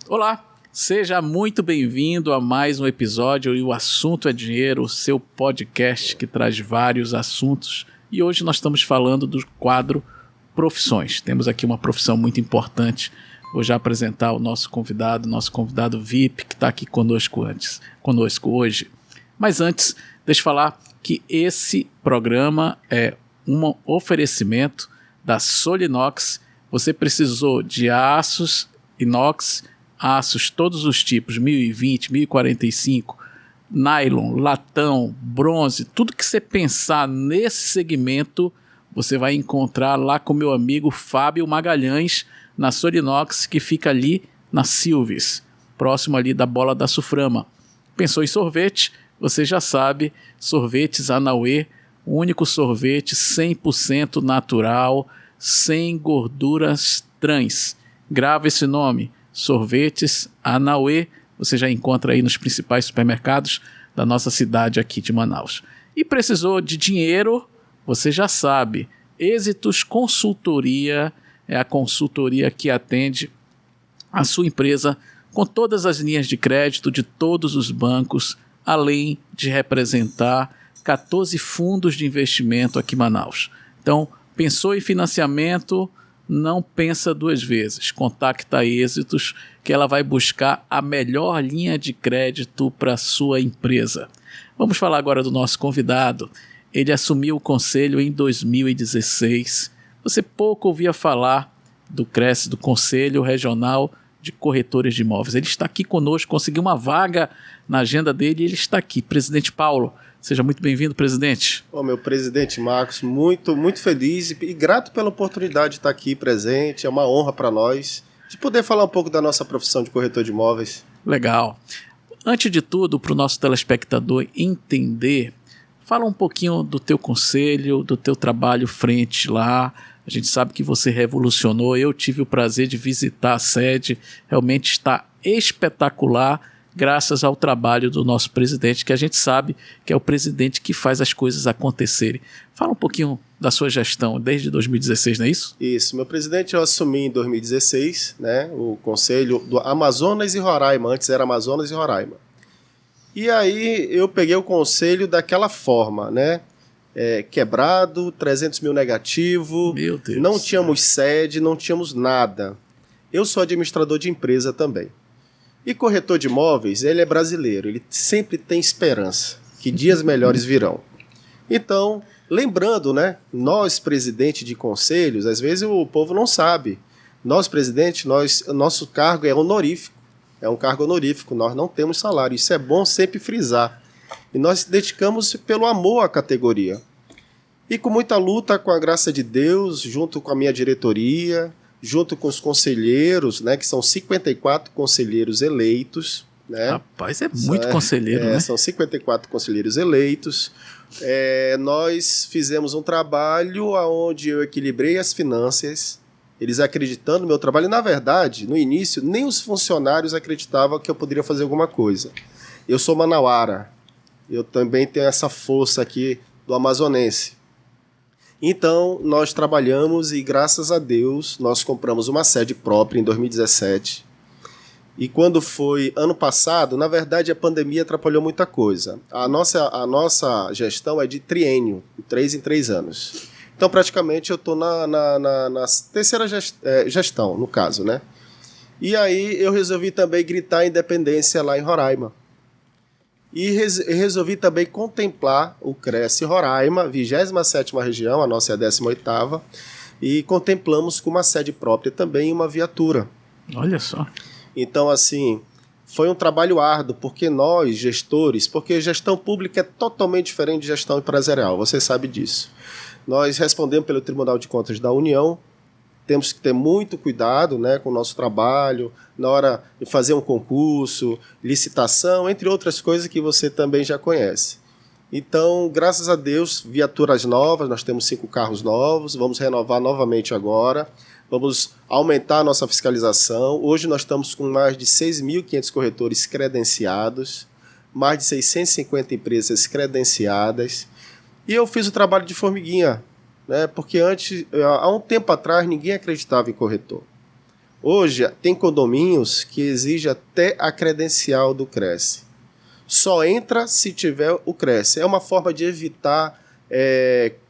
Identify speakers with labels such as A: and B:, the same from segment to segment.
A: Olá, seja muito bem-vindo a mais um episódio e o assunto é dinheiro, o seu podcast que traz vários assuntos. E hoje nós estamos falando do quadro Profissões. Temos aqui uma profissão muito importante. Vou já apresentar o nosso convidado VIP, que está aqui conosco hoje. Mas antes, deixa eu falar que esse programa é um oferecimento da Solinox. Você precisou de aços inox, aços todos os tipos, 1020, 1045, nylon, latão, bronze, tudo que você pensar nesse segmento, você vai encontrar lá com meu amigo Fábio Magalhães, na Solinox, que fica ali na Silves, próximo ali da Bola da Suframa. Pensou em sorvete? Você já sabe, Sorvetes Anauê, o único sorvete 100% natural, sem gorduras trans. Grava esse nome, Sorvetes Anauê, você já encontra aí nos principais supermercados da nossa cidade aqui de Manaus. E precisou de dinheiro? Você já sabe, Êxitos Consultoria é a consultoria que atende a sua empresa com todas as linhas de crédito de todos os bancos, além de representar 14 fundos de investimento aqui em Manaus. Então, pensou em financiamento? Não pensa duas vezes. Contacta a Êxitos, que ela vai buscar a melhor linha de crédito para a sua empresa. Vamos falar agora do nosso convidado. Ele assumiu o conselho em 2016. Você pouco ouvia falar do CRES, do Conselho Regional de Corretores de Imóveis. Ele está aqui conosco, conseguiu uma vaga na agenda dele e ele está aqui. Presidente Paulo, seja muito bem-vindo, presidente.
B: Meu presidente Marcos, muito feliz e grato pela oportunidade de estar aqui presente. É uma honra para nós de poder falar um pouco da nossa profissão de corretor de imóveis.
A: Legal. Antes de tudo, para o nosso telespectador entender, fala um pouquinho do teu conselho, do teu trabalho frente lá. A gente sabe que você revolucionou. Eu tive o prazer de visitar a sede. Realmente está espetacular, graças ao trabalho do nosso presidente, que a gente sabe que é o presidente que faz as coisas acontecerem. Fala um pouquinho da sua gestão desde 2016, não é isso?
B: Isso. Meu presidente, eu assumi em 2016, né, o conselho do Amazonas e Roraima. Antes era Amazonas e Roraima. E aí eu peguei o conselho daquela forma, né? Quebrado, 300 mil negativo,
A: Meu Deus.
B: Não tínhamos sede, não tínhamos nada. Eu sou administrador de empresa também. E corretor de imóveis, ele é brasileiro, ele sempre tem esperança, que dias melhores virão. Então, lembrando, né, nós, presidente de conselhos, às vezes o povo não sabe. Nós, presidente, nosso cargo é honorífico, é um cargo honorífico, nós não temos salário, isso é bom sempre frisar. E nós dedicamos pelo amor à categoria. E com muita luta, com a graça de Deus, junto com a minha diretoria, junto com os conselheiros, né, que são 54 conselheiros eleitos. Né?
A: Rapaz, é muito conselheiro, né?
B: São 54 conselheiros eleitos. Nós fizemos um trabalho onde eu equilibrei as finanças, eles acreditando no meu trabalho. E, na verdade, no início, nem os funcionários acreditavam que eu poderia fazer alguma coisa. Eu sou manauara. Eu também tenho essa força aqui do amazonense. Então, nós trabalhamos e, graças a Deus, nós compramos uma sede própria em 2017. E quando foi ano passado, na verdade, a pandemia atrapalhou muita coisa. A nossa gestão é de triênio, 3 em 3 anos. Então, praticamente, eu estou na terceira gestão, no caso, né? E aí, eu resolvi também gritar a independência lá em Roraima. E resolvi também contemplar o Cresce Roraima, 27ª região, a nossa é a 18ª, e contemplamos com uma sede própria também e uma viatura.
A: Olha só.
B: Então, assim, foi um trabalho árduo, porque nós, gestores, porque gestão pública é totalmente diferente de gestão empresarial, você sabe disso. Nós respondemos pelo Tribunal de Contas da União, temos que ter muito cuidado, né, com o nosso trabalho, na hora de fazer um concurso, licitação, entre outras coisas que você também já conhece. Então, graças a Deus, viaturas novas, nós temos 5 carros novos, vamos renovar novamente agora, vamos aumentar a nossa fiscalização. Hoje nós estamos com mais de 6.500 corretores credenciados, mais de 650 empresas credenciadas, e eu fiz o trabalho de formiguinha, né? Porque há um tempo atrás ninguém acreditava em corretor. Hoje, tem condomínios que exigem até a credencial do Cresce. Só entra se tiver o Cresce. É uma forma de evitar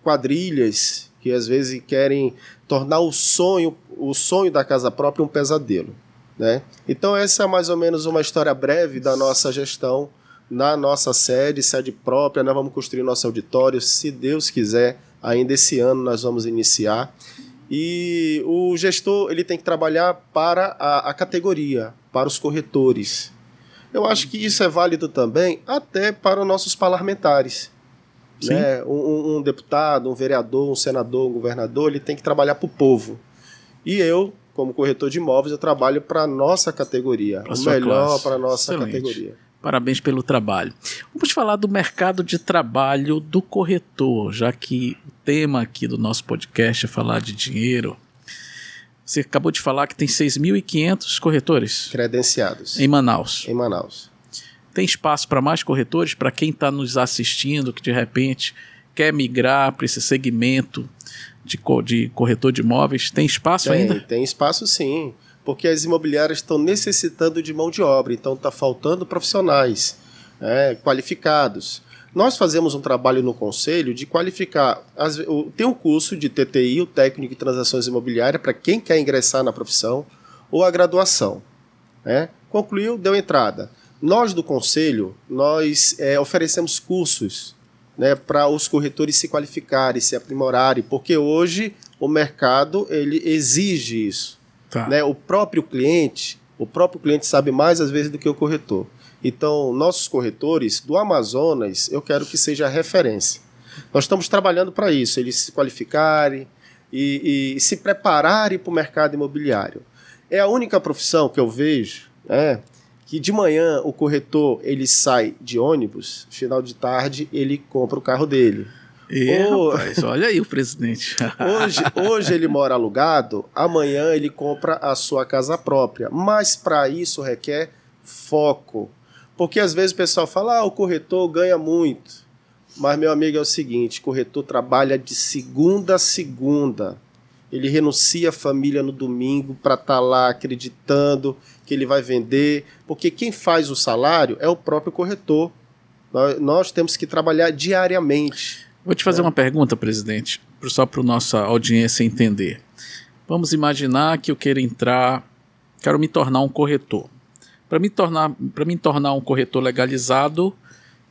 B: quadrilhas que às vezes querem tornar o sonho da casa própria um pesadelo, né? Então essa é mais ou menos uma história breve da nossa gestão na nossa sede própria. Nós vamos construir nosso auditório, se Deus quiser, ainda esse ano nós vamos iniciar. E o gestor ele tem que trabalhar para a categoria, para os corretores. Eu acho que isso é válido também até para os nossos parlamentares. Né? Um deputado, um vereador, um senador, um governador, ele tem que trabalhar para o povo. E eu, como corretor de imóveis, eu trabalho para a nossa categoria, o melhor para a nossa categoria.
A: Parabéns pelo trabalho. Vamos falar do mercado de trabalho do corretor, já que o tema aqui do nosso podcast é falar de dinheiro. Você acabou de falar que tem 6.500 corretores
B: credenciados
A: em Manaus.
B: Em Manaus.
A: Tem espaço para mais corretores? Para quem está nos assistindo, que de repente quer migrar para esse segmento de corretor de imóveis, tem espaço ainda?
B: Tem espaço sim, porque as imobiliárias estão necessitando de mão de obra, então está faltando profissionais qualificados. Nós fazemos um trabalho no Conselho de qualificar. Tem um curso de TTI, o Técnico em Transações Imobiliárias, para quem quer ingressar na profissão, ou a graduação. Concluiu, deu entrada. Nós do Conselho, nós oferecemos cursos para os corretores se qualificarem, se aprimorarem, porque hoje o mercado ele exige isso.
A: Tá.
B: O próprio cliente sabe mais às vezes do que o corretor. Então, nossos corretores do Amazonas, eu quero que seja referência. Nós estamos trabalhando para isso, eles se qualificarem e se prepararem para o mercado imobiliário. É a única profissão que eu vejo que de manhã o corretor ele sai de ônibus, final de tarde ele compra o carro dele.
A: Rapaz, olha aí o presidente.
B: Hoje ele mora alugado, amanhã ele compra a sua casa própria. Mas para isso requer foco. Porque às vezes o pessoal fala, o corretor ganha muito. Mas, meu amigo, é o seguinte, o corretor trabalha de segunda a segunda. Ele renuncia a família no domingo para estar lá acreditando que ele vai vender. Porque quem faz o salário é o próprio corretor. Nós temos que trabalhar diariamente.
A: Vou te fazer uma pergunta, presidente, só para a nossa audiência entender. Vamos imaginar que eu quero me tornar um corretor. Para me tornar um corretor legalizado,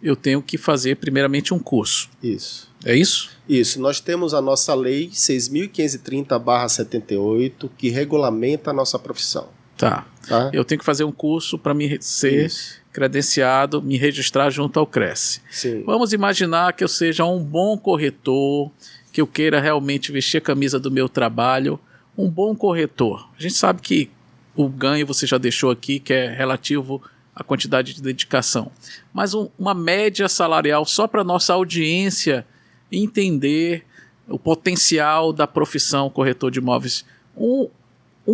A: eu tenho que fazer primeiramente um curso.
B: Isso.
A: É isso?
B: Isso. Nós temos a nossa lei 6.530/78, que regulamenta a nossa profissão.
A: Tá. Eu tenho que fazer um curso para me ser credenciado, me registrar junto ao Cresce.
B: Sim.
A: Vamos imaginar que eu seja um bom corretor, que eu queira realmente vestir a camisa do meu trabalho, um bom corretor. A gente sabe que o ganho você já deixou aqui, que é relativo à quantidade de dedicação. Mas uma média salarial só para nossa audiência entender o potencial da profissão corretor de imóveis. Um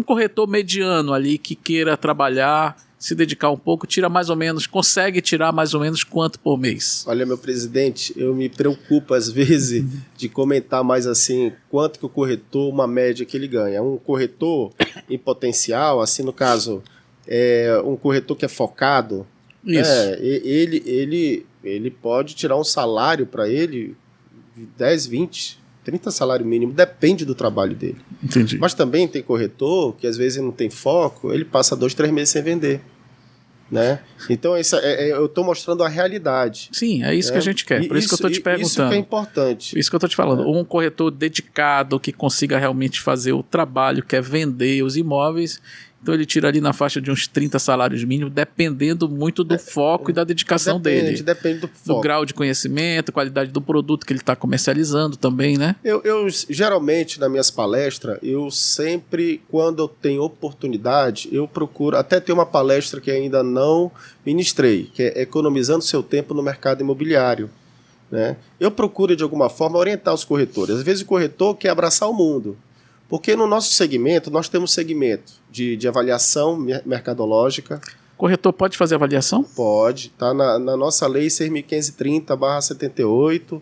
A: corretor mediano ali que queira trabalhar, se dedicar um pouco, consegue tirar mais ou menos quanto por mês?
B: Olha, meu presidente, eu me preocupo às vezes de comentar mais assim, quanto que o corretor, uma média que ele ganha. Um corretor em potencial, assim no caso, um corretor que é focado, ele pode tirar um salário para ele de 10, 20, 30 salário mínimo, depende do trabalho dele.
A: Entendi.
B: Mas também tem corretor que às vezes não tem foco, ele passa 2, 3 meses sem vender. Então eu estou mostrando a realidade.
A: Sim, é isso que a gente quer, por isso que eu estou te perguntando.
B: Isso que é importante.
A: Isso que eu estou te falando, um corretor dedicado que consiga realmente fazer o trabalho, que é vender os imóveis. Então ele tira ali na faixa de uns 30 salários mínimos, dependendo muito do foco e da dedicação dele.
B: Depende do foco.
A: Do grau de conhecimento, qualidade do produto que ele está comercializando também, né?
B: Eu geralmente, nas minhas palestras, eu sempre, quando eu tenho oportunidade, eu procuro, até ter uma palestra que ainda não ministrei, que é Economizando Seu Tempo no Mercado Imobiliário. Eu procuro, de alguma forma, orientar os corretores. Às vezes o corretor quer abraçar o mundo. Porque no nosso segmento, nós temos segmento de avaliação mercadológica.
A: O corretor pode fazer avaliação?
B: Pode, está na nossa lei 6.530/78.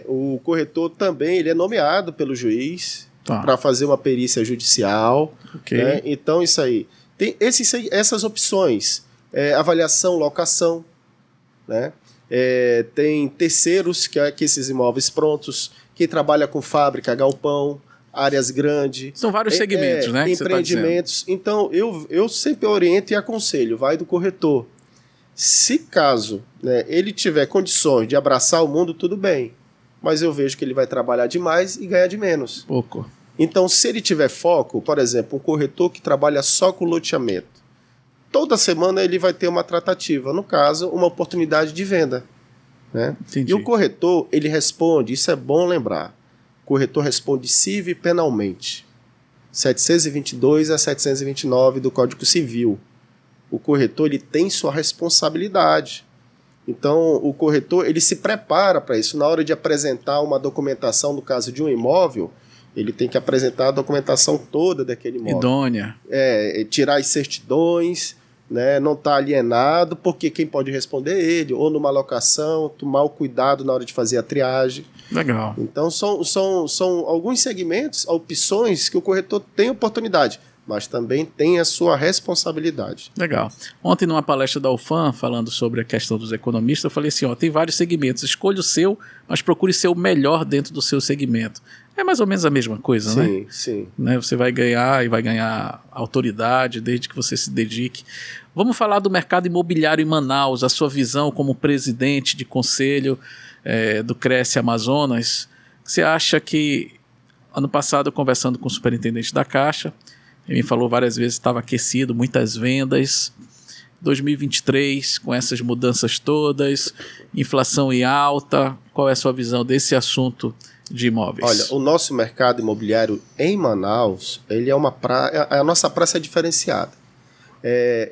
B: O corretor também ele é nomeado pelo juiz. para fazer uma perícia judicial.
A: Ok.
B: Né? Então, isso aí. Tem essas opções. Avaliação, locação. Né? Tem terceiros, que esses imóveis prontos. Quem trabalha com fábrica, galpão, áreas grandes.
A: São vários segmentos, né?
B: Empreendimentos. Então, eu sempre oriento e aconselho, vai do corretor. Se caso, né, ele tiver condições de abraçar o mundo, tudo bem. Mas eu vejo que ele vai trabalhar demais e ganhar de menos.
A: Pouco.
B: Então, se ele tiver foco, por exemplo, um corretor que trabalha só com loteamento, toda semana ele vai ter uma tratativa, no caso, uma oportunidade de venda. Né? E o corretor, ele responde, isso é bom lembrar, o corretor responde civil e penalmente. 722 a 729 do Código Civil. O corretor, ele tem sua responsabilidade. Então, o corretor, ele se prepara para isso. Na hora de apresentar uma documentação, no caso de um imóvel, ele tem que apresentar a documentação toda daquele imóvel.
A: Idônea.
B: Tirar as certidões, né, não estar alienado, porque quem pode responder é ele, ou numa locação, tomar o cuidado na hora de fazer a triagem.
A: Legal.
B: Então, são alguns segmentos, opções que o corretor tem oportunidade, mas também tem a sua responsabilidade.
A: Legal. Ontem, numa palestra da UFAM, falando sobre a questão dos economistas, eu falei assim, tem vários segmentos, escolha o seu, mas procure ser o melhor dentro do seu segmento. É mais ou menos a mesma coisa, né?
B: Sim, sim.
A: Né? Você vai ganhar e vai ganhar autoridade desde que você se dedique. Vamos falar do mercado imobiliário em Manaus, a sua visão como presidente de conselho do Cresce Amazonas. Você acha que, ano passado, conversando com o superintendente da Caixa, ele me falou várias vezes que estava aquecido, muitas vendas. 2023, com essas mudanças todas, inflação em alta, qual é a sua visão desse assunto de imóveis?
B: Olha, o nosso mercado imobiliário em Manaus, ele é a nossa praça é diferenciada.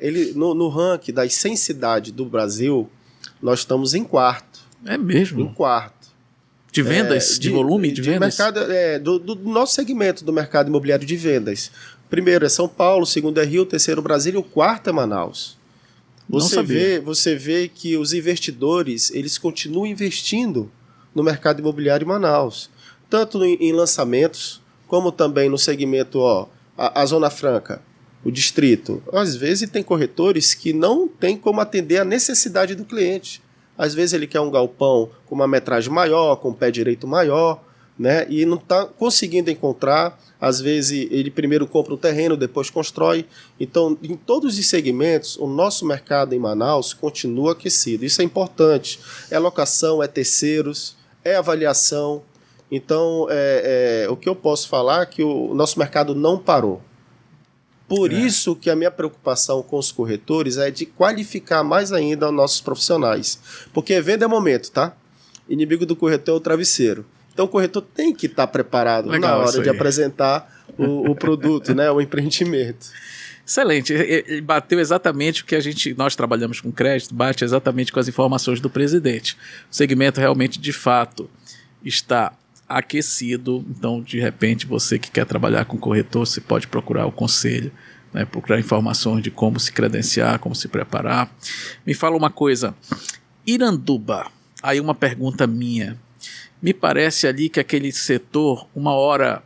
B: Ele, no ranking das 100 cidades do Brasil, nós estamos em quarto.
A: É mesmo?
B: Em quarto.
A: De vendas? De volume de vendas?
B: Mercado, do nosso segmento do mercado imobiliário de vendas. Primeiro é São Paulo, segundo é Rio, terceiro Brasília, o quarto é Manaus. Você vê que os investidores, eles continuam investindo no mercado imobiliário em Manaus. Tanto em lançamentos, como também no segmento, a Zona Franca, o distrito. Às vezes tem corretores que não tem como atender a necessidade do cliente. Às vezes ele quer um galpão com uma metragem maior, com um pé direito maior, né? E não está conseguindo encontrar. Às vezes ele primeiro compra um terreno, depois constrói. Então, em todos os segmentos, o nosso mercado em Manaus continua aquecido. Isso é importante. É locação, é terceiros, é avaliação. Então, o que eu posso falar é que o nosso mercado não parou. Por isso que a minha preocupação com os corretores é de qualificar mais ainda os nossos profissionais. Porque venda é momento, tá? Inimigo do corretor é o travesseiro. Então o corretor tem que estar preparado na hora de apresentar o produto, né, o empreendimento.
A: Excelente. Ele bateu exatamente o que nós trabalhamos com crédito, bate exatamente com as informações do presidente. O segmento realmente, de fato, está aquecido. Então, de repente, você que quer trabalhar com corretor, você pode procurar o conselho, né, procurar informações de como se credenciar, como se preparar. Me fala uma coisa. Iranduba, aí uma pergunta minha. Me parece ali que aquele setor, uma hora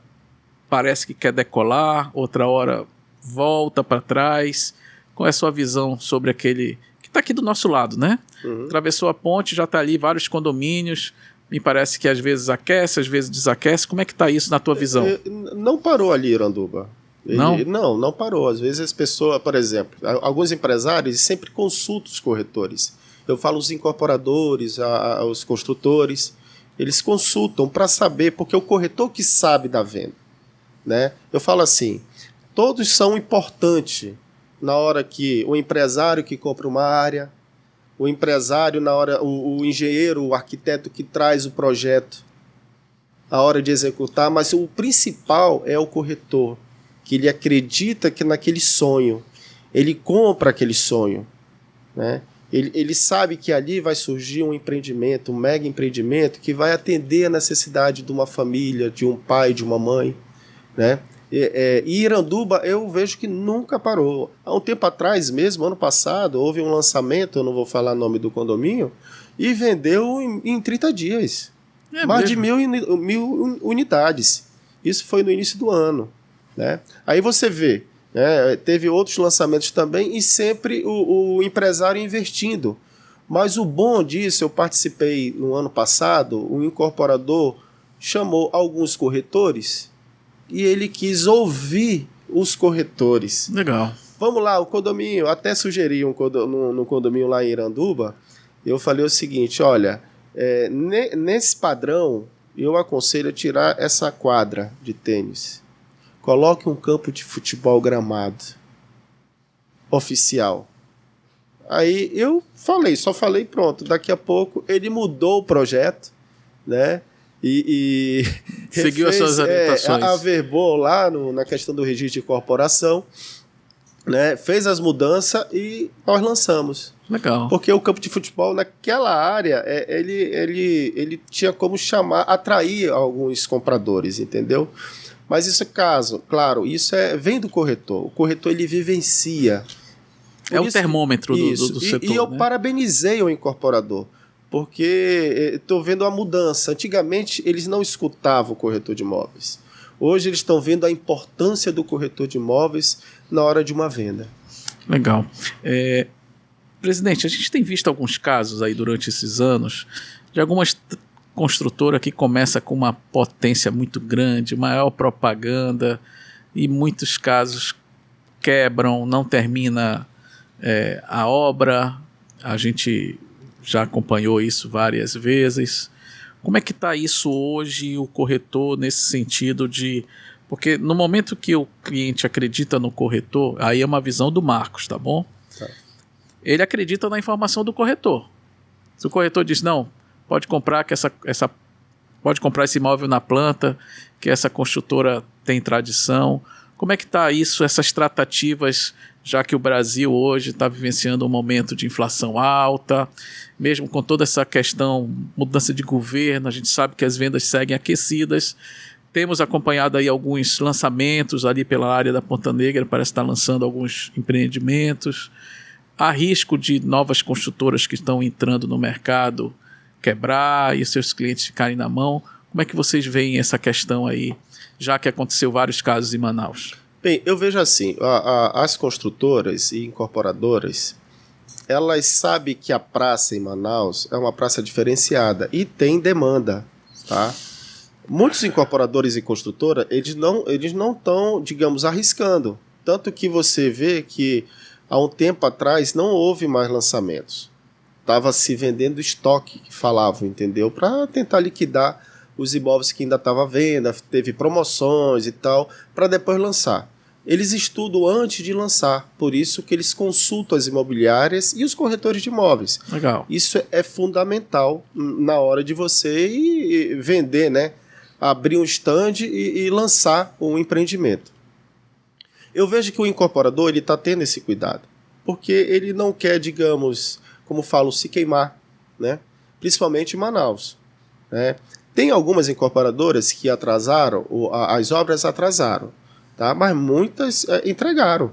A: parece que quer decolar, outra hora volta para trás. Qual é a sua visão sobre aquele que está aqui do nosso lado, né? Uhum. Atravessou a ponte, já está ali vários condomínios. Me parece que às vezes aquece, às vezes desaquece. Como é que está isso na tua visão?
B: Não parou ali, Iranduba.
A: Não
B: parou. Às vezes as pessoas, por exemplo, alguns empresários sempre consultam os corretores. Eu falo os incorporadores, os construtores. Eles consultam para saber, porque é o corretor que sabe da venda, né? Eu falo assim, todos são importantes na hora que o empresário que compra uma área, o empresário na hora, o engenheiro, o arquiteto que traz o projeto, a hora de executar, mas o principal é o corretor, que ele acredita que naquele sonho, ele compra aquele sonho, né? Ele sabe que ali vai surgir um empreendimento, um mega empreendimento que vai atender a necessidade de uma família, de um pai, de uma mãe, né? E Iranduba eu vejo que nunca parou. Há um tempo atrás mesmo, ano passado, houve um lançamento, eu não vou falar o nome do condomínio, e vendeu em 30 dias. Mais de 1.000 unidades. Isso foi no início do ano, né? Aí você vê, né, teve outros lançamentos também e sempre o empresário investindo. Mas o bom disso, eu participei no ano passado, o incorporador chamou alguns corretores e ele quis ouvir os corretores.
A: Legal.
B: Vamos lá, o condomínio, até sugeri no condomínio lá em Iranduba, eu falei o seguinte, olha, nesse padrão, eu aconselho a tirar essa quadra de tênis. Coloque um campo de futebol gramado oficial. Aí eu só falei, pronto. Daqui a pouco ele mudou o projeto, né? E
A: seguiu as suas orientações.
B: Averbou lá na questão do registro de corporação, né? Fez as mudanças e nós lançamos.
A: Legal.
B: Porque o campo de futebol naquela área, ele tinha como atrair alguns compradores, entendeu? Mas isso claro, isso vem do corretor. O corretor ele vivencia.
A: É o termômetro do setor.
B: E eu parabenizei o incorporador, porque estou vendo a mudança. Antigamente eles não escutavam o corretor de imóveis. Hoje eles estão vendo a importância do corretor de imóveis na hora de uma venda.
A: Legal. Presidente, a gente tem visto alguns casos aí durante esses anos de algumas construtoras que começam com uma potência muito grande, maior propaganda, e muitos casos quebram, não termina a obra. A gente já acompanhou isso várias vezes. Como é que está isso hoje, o corretor, nesse sentido de... Porque no momento que o cliente acredita no corretor, aí é uma visão do Marcos, tá bom? Tá. Ele acredita na informação do corretor. Se o corretor diz, não, pode comprar pode comprar esse imóvel na planta, que essa construtora tem tradição. Como é que está isso, essas tratativas, já que o Brasil hoje está vivenciando um momento de inflação alta, mesmo com toda essa questão, mudança de governo, a gente sabe que as vendas seguem aquecidas. Temos acompanhado aí alguns lançamentos ali pela área da Ponta Negra, parece estar lançando alguns empreendimentos. Há risco de novas construtoras que estão entrando no mercado quebrar e seus clientes ficarem na mão. Como é que vocês veem essa questão aí, já que aconteceu vários casos em Manaus?
B: Bem, eu vejo assim, as construtoras e incorporadoras, elas sabem que a praça em Manaus é uma praça diferenciada e tem demanda, tá? Muitos incorporadores e construtoras, eles não estão, digamos, arriscando. Tanto que você vê que há um tempo atrás não houve mais lançamentos. Estava se vendendo estoque, que falavam, entendeu? Para tentar liquidar os imóveis que ainda estavam à venda, teve promoções e tal, para depois lançar. Eles estudam antes de lançar, por isso que eles consultam as imobiliárias e os corretores de imóveis.
A: Legal.
B: Isso é fundamental na hora de você vender, né? Abrir um stand e lançar um empreendimento. Eu vejo que o incorporador está tendo esse cuidado, porque ele não quer, digamos, como falo, se queimar, né? Principalmente em Manaus, né? Tem algumas incorporadoras que atrasaram, as obras atrasaram, tá? Mas muitas entregaram,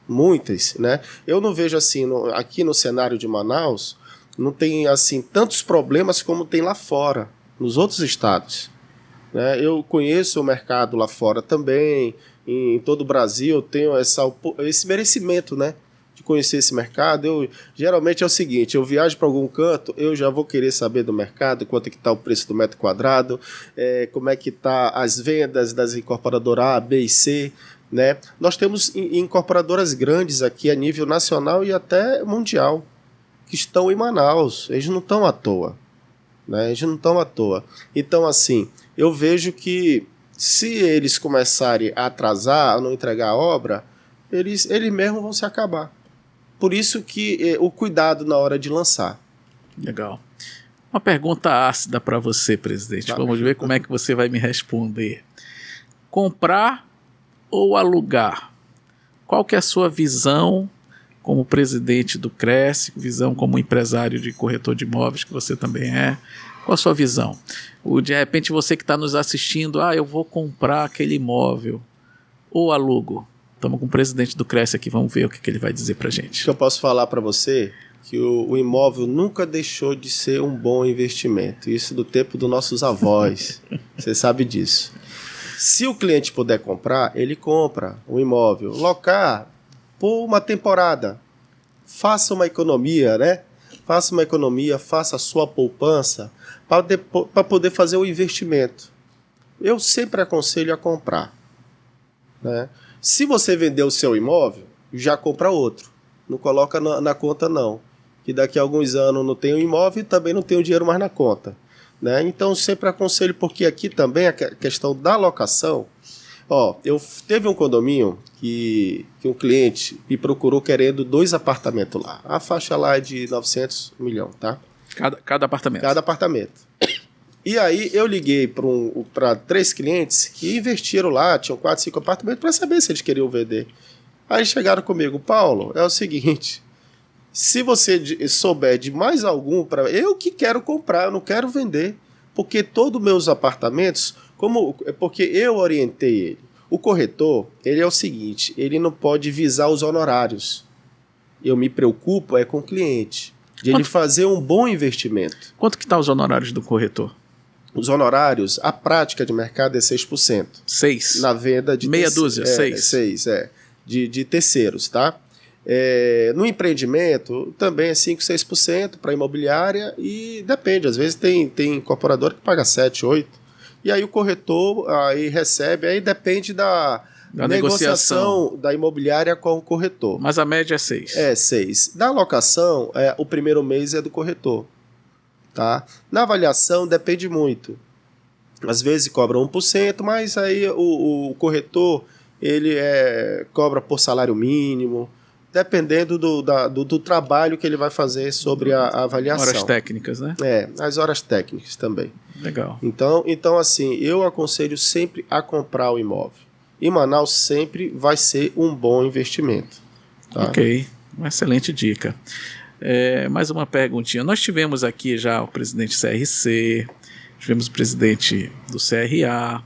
B: muitas, né? Eu não vejo assim, aqui no cenário de Manaus, não tem assim tantos problemas como tem lá fora, nos outros estados, né? Eu conheço o mercado lá fora também, em todo o Brasil eu tenho esse merecimento, né? De conhecer esse mercado. Geralmente é o seguinte, eu viajo para algum canto, eu já vou querer saber do mercado, quanto é que está o preço do metro quadrado, como é que está as vendas das incorporadoras A, B e C, né? Nós temos incorporadoras grandes aqui a nível nacional e até mundial, que estão em Manaus, eles não estão à toa, né? Eles não estão à toa. Então, assim, eu vejo que se eles começarem a atrasar, a não entregar a obra, eles mesmos vão se acabar. Por isso que o cuidado na hora de lançar.
A: Legal. Uma pergunta ácida para você, presidente. Tá. Vamos ver como é que você vai me responder. Comprar ou alugar? Qual que é a sua visão como presidente do Cresce, visão como empresário de corretor de imóveis, que você também é? Qual a sua visão? De repente você que está nos assistindo, eu vou comprar aquele imóvel ou alugo? Estamos com o presidente do Cresce aqui, vamos ver o que ele vai dizer para a gente.
B: Eu posso falar para você que o imóvel nunca deixou de ser um bom investimento. Isso do tempo dos nossos avós. Você sabe disso. Se o cliente puder comprar, ele compra o imóvel. Locar por uma temporada. Faça uma economia, né? Faça uma economia, faça a sua poupança para poder fazer o investimento. Eu sempre aconselho a comprar, né? Se você vender o seu imóvel, já compra outro. Não coloca na conta, não. Que daqui a alguns anos não tem o imóvel e também não tem o dinheiro mais na conta, né? Então, sempre aconselho, porque aqui também a questão da locação. Teve um condomínio que um cliente me procurou querendo 2 apartamentos lá. A faixa lá é de 900 milhões, tá?
A: Cada apartamento.
B: Cada apartamento. E aí eu liguei para 3 clientes que investiram lá, tinham 4, 5 apartamentos, para saber se eles queriam vender. Aí chegaram comigo: Paulo, é o seguinte, se você souber de mais algum, eu que quero comprar, eu não quero vender, porque todos os meus apartamentos, porque eu orientei ele. O corretor, ele é o seguinte, ele não pode visar os honorários. Eu me preocupo com o cliente, de ele fazer um bom investimento.
A: Quanto que tá os honorários do corretor?
B: Os honorários, a prática de mercado é 6%.
A: 6%?
B: Na venda de...
A: Meia dúzia, 6%?
B: 6%, de terceiros, tá? No empreendimento, também é 5%, 6% para imobiliária e depende. Às vezes tem incorporador que paga 7%, 8%. E aí o corretor aí recebe, aí depende da negociação da imobiliária com o corretor.
A: Mas a média é 6%?
B: É 6%. Da locação, o primeiro mês é do corretor. Tá? Na avaliação depende muito. Às vezes cobra 1%, mas aí o corretor ele cobra por salário mínimo, dependendo do trabalho que ele vai fazer sobre a avaliação.
A: Horas técnicas, né?
B: As horas técnicas também.
A: Legal.
B: Então assim, eu aconselho sempre a comprar o imóvel. Em Manaus sempre vai ser um bom investimento. Tá?
A: Ok, uma excelente dica. Mais uma perguntinha. Nós tivemos aqui já o presidente CRC, tivemos o presidente do CRA,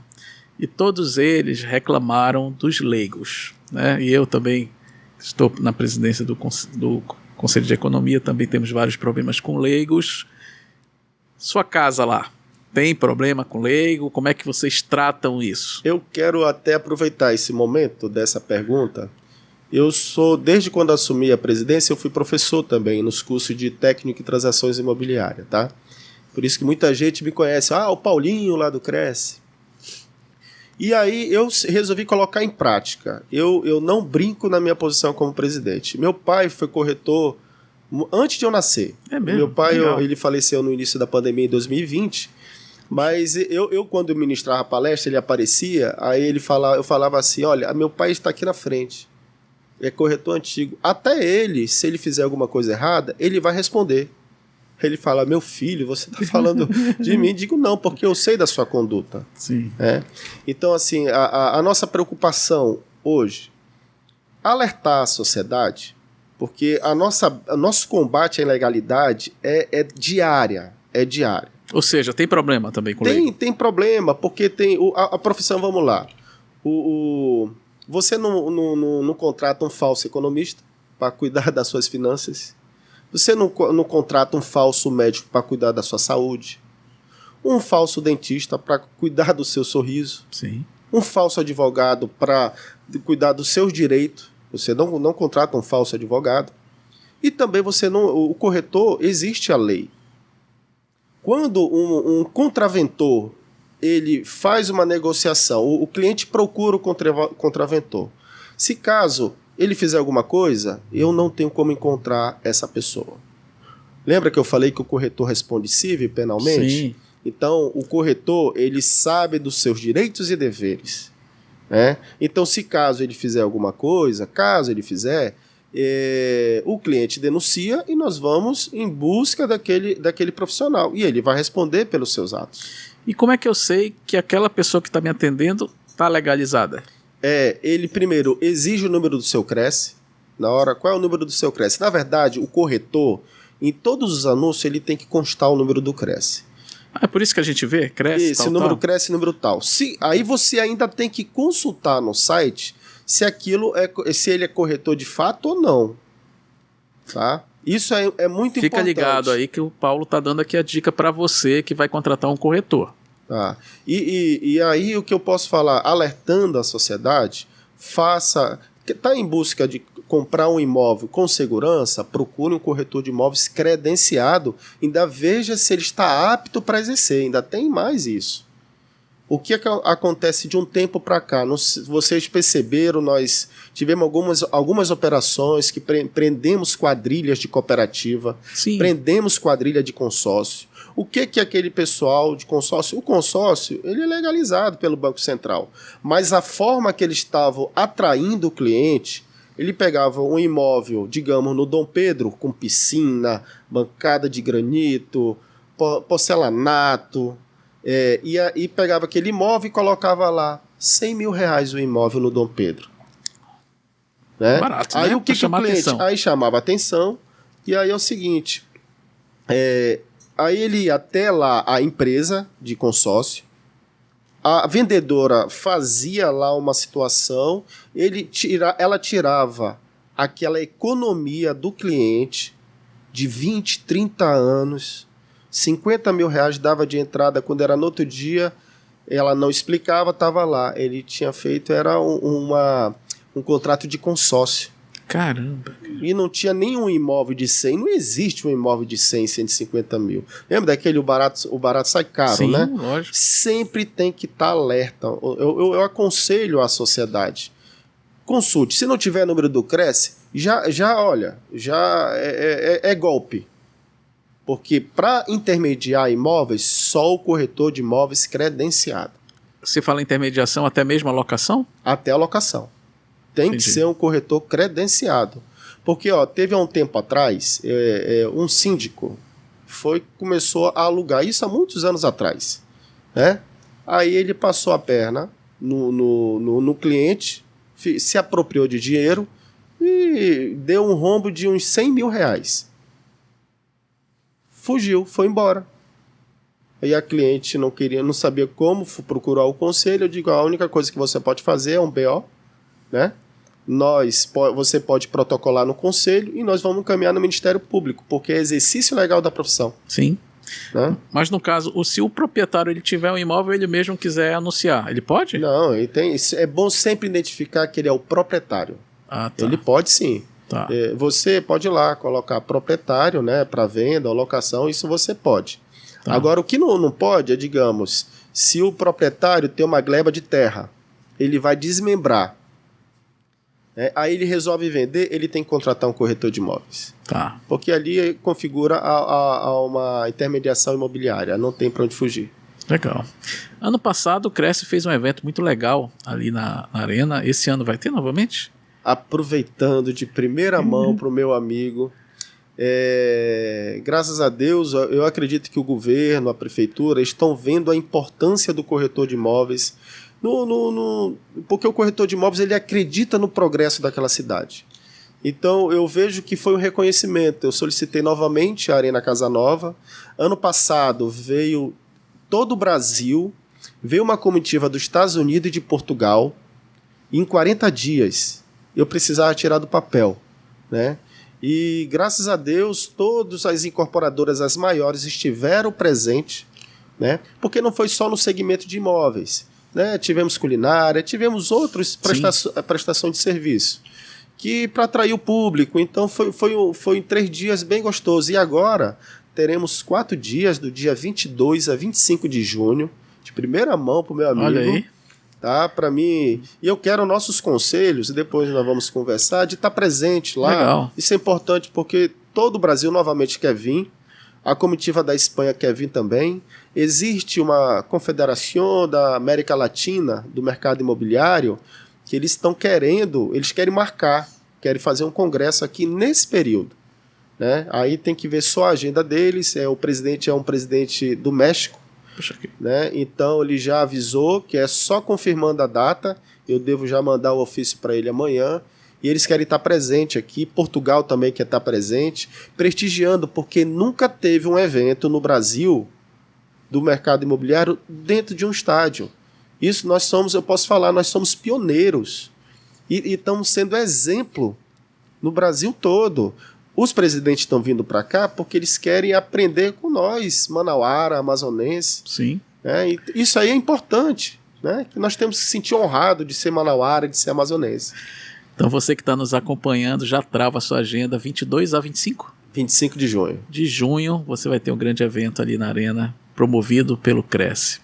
A: e todos eles reclamaram dos leigos, né? E eu também estou na presidência do Conselho de Economia, também temos vários problemas com leigos. Sua casa lá, tem problema com leigo? Como é que vocês tratam isso?
B: Eu quero até aproveitar esse momento dessa pergunta. Desde quando assumi a presidência, eu fui professor também nos cursos de técnico e transações imobiliárias, tá? Por isso que muita gente me conhece. O Paulinho lá do Cresce. E aí eu resolvi colocar em prática. Eu não brinco na minha posição como presidente. Meu pai foi corretor antes de eu nascer.
A: É mesmo?
B: Meu pai, ele faleceu no início da pandemia em 2020. Mas eu quando ministrava palestra, ele aparecia, aí eu falava assim: olha, meu pai está aqui na frente. É corretor antigo. Até ele, se ele fizer alguma coisa errada, ele vai responder. Ele fala: meu filho, você está falando de mim? Digo: não, porque eu sei da sua conduta.
A: Sim.
B: Então, assim, a nossa preocupação hoje, alertar a sociedade, porque o nosso combate à ilegalidade é diária. É diária.
A: Ou seja, tem problema também com leigo?
B: Tem problema, porque tem a profissão, vamos lá. Você não contrata um falso economista para cuidar das suas finanças. Você não contrata um falso médico para cuidar da sua saúde. Um falso dentista para cuidar do seu sorriso.
A: Sim.
B: Um falso advogado para cuidar dos seus direitos. Você não contrata um falso advogado. E também o corretor, existe a lei. Quando um contraventor ele faz uma negociação, o cliente procura o contraventor. Se caso ele fizer alguma coisa, eu não tenho como encontrar essa pessoa. Lembra que eu falei que o corretor responde civil e penalmente?
A: Sim.
B: Então, o corretor, ele sabe dos seus direitos e deveres. Né? Então, se caso ele fizer alguma coisa, o cliente denuncia e nós vamos em busca daquele profissional. E ele vai responder pelos seus atos.
A: E como é que eu sei que aquela pessoa que está me atendendo está legalizada?
B: Ele primeiro exige o número do seu CRESSE. Qual é o número do seu CRESSE? Na verdade, o corretor, em todos os anúncios, ele tem que constar o número do CRESSE.
A: É por isso que a gente vê? CRESSE,
B: esse número CRESSE, número tal. Aí você ainda tem que consultar no site se ele é corretor de fato ou não. Tá? Isso é muito importante.
A: Fica ligado aí que o Paulo está dando aqui a dica para você que vai contratar um corretor.
B: Ah, e aí o que eu posso falar, alertando a sociedade, está em busca de comprar um imóvel com segurança, procure um corretor de imóveis credenciado, ainda veja se ele está apto para exercer, ainda tem mais isso. O que acontece de um tempo para cá? Vocês perceberam, nós tivemos algumas operações que prendemos quadrilhas de cooperativa,
A: Sim.
B: prendemos quadrilha de consórcio. O que é aquele pessoal de consórcio? O consórcio ele é legalizado pelo Banco Central, mas a forma que eles estavam atraindo o cliente, ele pegava um imóvel, digamos, no Dom Pedro, com piscina, bancada de granito, porcelanato, e aí pegava aquele imóvel e colocava lá R$100 mil o imóvel no Dom Pedro. Né?
A: Barato,
B: aí
A: né?
B: O que o cliente
A: atenção.
B: Aí chamava atenção, e aí é o seguinte, aí ele ia até lá a empresa de consórcio, a vendedora fazia lá uma situação, ela tirava aquela economia do cliente de 20, 30 anos, R$50 mil dava de entrada, quando era no outro dia, ela não explicava, estava lá. Ele tinha feito, era um contrato de consórcio.
A: Caramba.
B: E não tinha nenhum imóvel de 100, não existe um imóvel de 100, 150 mil. Lembra daquele o barato sai caro,
A: Sim,
B: né?
A: Lógico.
B: Sempre tem que estar alerta. Eu aconselho a sociedade. Consulte. Se não tiver número do Cresce, já é golpe. Porque para intermediar imóveis, só o corretor de imóveis credenciado.
A: Você fala intermediação, até mesmo a locação?
B: Até a locação. Tem que ser um corretor credenciado. Porque teve há um tempo atrás, um síndico começou a alugar, isso há muitos anos atrás. Né? Aí ele passou a perna no cliente, se apropriou de dinheiro e deu um rombo de uns R$100 mil. Fugiu, foi embora. Aí a cliente não sabia como, procurar o conselho. Eu digo, a única coisa que você pode fazer é um BO, né? Você pode protocolar no conselho e nós vamos encaminhar no Ministério Público, porque é exercício legal da profissão.
A: Sim.
B: Né?
A: Mas no caso, se o proprietário ele tiver um imóvel, ele mesmo quiser anunciar, ele pode?
B: Não, é bom sempre identificar que ele é o proprietário.
A: Ah, tá.
B: Ele pode sim.
A: Tá.
B: Você pode ir lá colocar proprietário, né, para venda ou locação, isso você pode. Tá. Agora, o que não pode é, digamos, se o proprietário tem uma gleba de terra, ele vai desmembrar, aí ele resolve vender, ele tem que contratar um corretor de imóveis.
A: Tá.
B: Porque ali configura a uma intermediação imobiliária, não tem para onde fugir.
A: Legal. Ano passado o Cresce fez um evento muito legal ali na Arena. Esse ano vai ter novamente?
B: Aproveitando de primeira mão para o meu amigo, graças a Deus, eu acredito que o governo, a prefeitura estão vendo a importância do corretor de imóveis, porque o corretor de imóveis ele acredita no progresso daquela cidade. Então eu vejo que foi um reconhecimento. Eu solicitei novamente a Arena Casa Nova. Ano passado veio todo o Brasil, veio uma comitiva dos Estados Unidos e de Portugal, e em 40 dias eu precisava tirar do papel, né? E graças a Deus todas as incorporadoras, as maiores, estiveram presentes, né? Porque não foi só no segmento de imóveis, né? Tivemos culinária, tivemos outras prestações de serviço, que para atrair o público. Então foi em 3 dias bem gostoso. E agora teremos 4 dias, do dia 22 a 25 de junho, de primeira mão para o meu amigo.
A: Olha aí.
B: Tá, para mim, e eu quero nossos conselhos, e depois nós vamos conversar, de estar presente lá.
A: Legal.
B: Isso é importante porque todo o Brasil novamente quer vir, a comitiva da Espanha quer vir também, existe uma confederação da América Latina, do mercado imobiliário, que eles querem marcar, querem fazer um congresso aqui nesse período, né? Aí tem que ver só a agenda deles, o presidente é um presidente do México, né? Então ele já avisou que é só confirmando a data, eu devo já mandar o ofício para ele amanhã, e eles querem estar presente aqui. Portugal também quer estar presente, prestigiando, porque nunca teve um evento no Brasil do mercado imobiliário dentro de um estádio. Isso eu posso falar, nós somos pioneiros e estamos sendo exemplo no Brasil todo. Os presidentes estão vindo para cá porque eles querem aprender com nós, manauara, amazonense.
A: Sim.
B: E isso aí é importante, né? Que nós temos que se sentir honrado de ser manauara, de ser amazonense.
A: Então você que está nos acompanhando, já trava a sua agenda, 22 a 25?
B: 25 de junho.
A: De junho, você vai ter um grande evento ali na Arena, promovido pelo Cresce.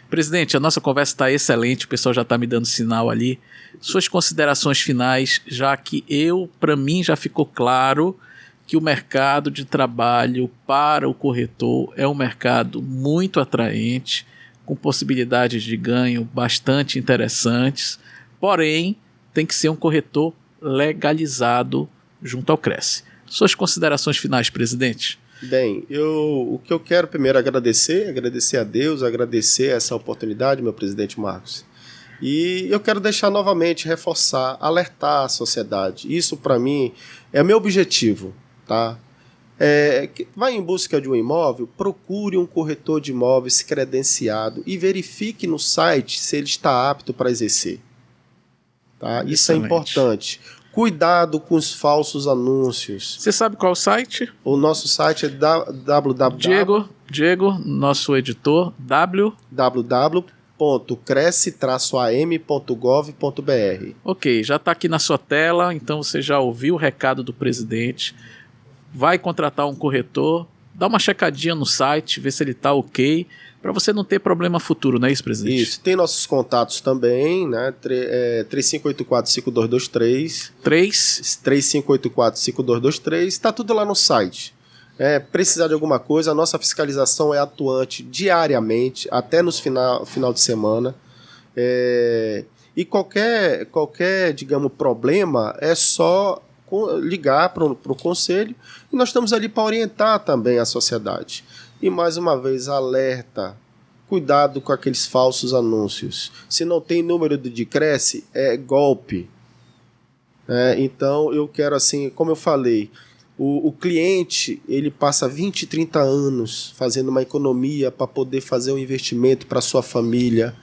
A: Presidente, a nossa conversa está excelente, o pessoal já está me dando sinal ali. Suas considerações finais, já que para mim já ficou claro que o mercado de trabalho para o corretor é um mercado muito atraente, com possibilidades de ganho bastante interessantes, porém tem que ser um corretor legalizado junto ao Cresce. Suas considerações finais, presidente?
B: Bem, o que eu quero primeiro agradecer a Deus, agradecer essa oportunidade, meu presidente Marcos. E eu quero deixar novamente, reforçar, alertar a sociedade. Isso, para mim, é meu objetivo. Tá? Vai em busca de um imóvel, procure um corretor de imóveis credenciado e verifique no site se ele está apto para exercer. Tá? Isso é importante. Cuidado com os falsos anúncios.
A: Você sabe qual é o site?
B: O nosso site é www.
A: Diego, nosso editor,
B: www.cresce-am.gov.br.
A: Ok, já está aqui na sua tela, então você já ouviu o recado do presidente. Vai contratar um corretor, dá uma checadinha no site, vê se ele está ok, para você não ter problema futuro, não é isso, presidente?
B: Isso, tem nossos contatos também, né? 3584-5223. 3584-5223, está tudo lá no site. Precisar de alguma coisa, a nossa fiscalização é atuante diariamente, até nos final de semana. E qualquer, digamos, problema é só ligar para o conselho e nós estamos ali para orientar também a sociedade. E mais uma vez, alerta, cuidado com aqueles falsos anúncios. Se não tem número de Cresce, é golpe. Então eu quero, assim, como eu falei, o cliente ele passa 20, 30 anos fazendo uma economia para poder fazer um investimento para sua família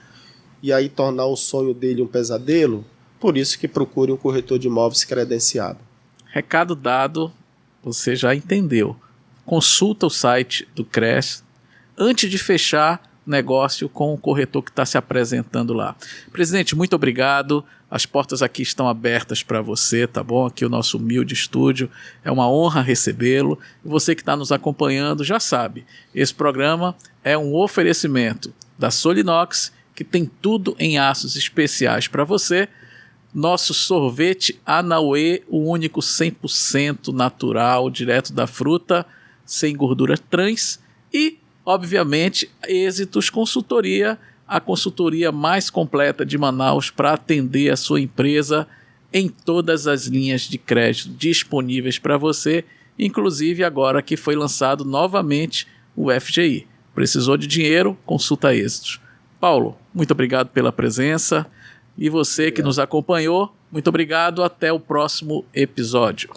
B: e aí tornar o sonho dele um pesadelo. Por isso que procure um corretor de imóveis credenciado.
A: Recado dado, você já entendeu. Consulta o site do Cresce antes de fechar negócio com o corretor que está se apresentando lá. Presidente, muito obrigado. As portas aqui estão abertas para você, tá bom? Aqui o nosso humilde estúdio. É uma honra recebê-lo. E você que está nos acompanhando já sabe, esse programa é um oferecimento da Solinox, que tem tudo em aços especiais para você. Nosso sorvete Anauê, o único 100% natural, direto da fruta, sem gordura trans. E, obviamente, Êxitos Consultoria, a consultoria mais completa de Manaus para atender a sua empresa em todas as linhas de crédito disponíveis para você, inclusive agora que foi lançado novamente o FGI. Precisou de dinheiro? Consulta Êxitos. Paulo, muito obrigado pela presença. E você que nos acompanhou, muito obrigado. Até o próximo episódio.